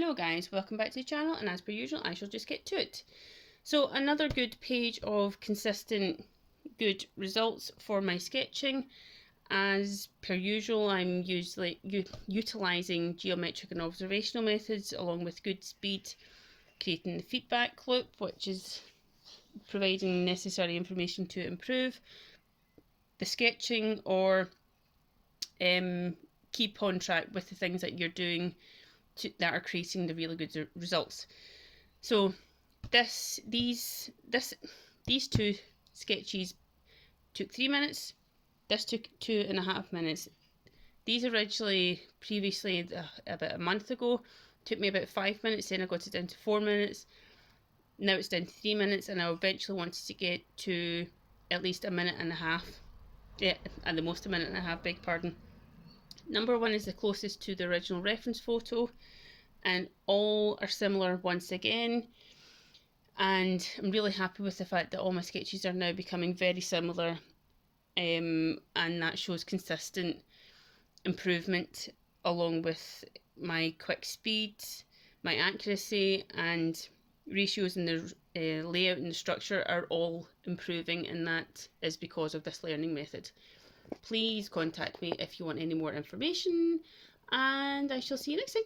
Hello guys, welcome back to the channel, and as per usual I shall just get to it. So another good page of consistent good results for my sketching. As per usual, I'm usually utilising geometric and observational methods along with good speed, creating the feedback loop, which is providing necessary information to improve the sketching or keep on track with the things that you're doing that are creating the really good results. So these two sketches took 3 minutes. This took 2.5 minutes. These originally, previously, about a month ago, took me about 5 minutes. Then I got it down to 4 minutes. Now it's down to 3 minutes, and I eventually wanted to get to at least a minute and a half. Yeah, at the most a minute and a half, beg pardon. Number one is the closest to the original reference photo, and all are similar once again. And I'm really happy with the fact that all my sketches are now becoming very similar, and that shows consistent improvement along with my quick speed, my accuracy, and ratios in the layout and the structure are all improving, and that is because of this learning method. Please contact me if you want any more information, and I shall see you next time.